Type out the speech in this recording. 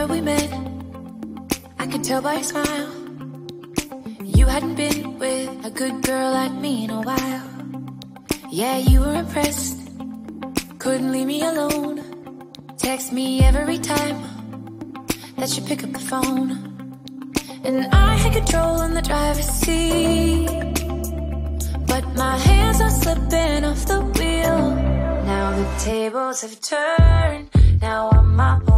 summer we met, I could tell by your smile you hadn't been with a good girl like me in a while. Yeah, you were impressed, couldn't leave me alone. Text me every time that you pick up the phone. And I had control in the driver's seat, but my hands are slipping off the wheel. Now the tables have turned, now I'm my own.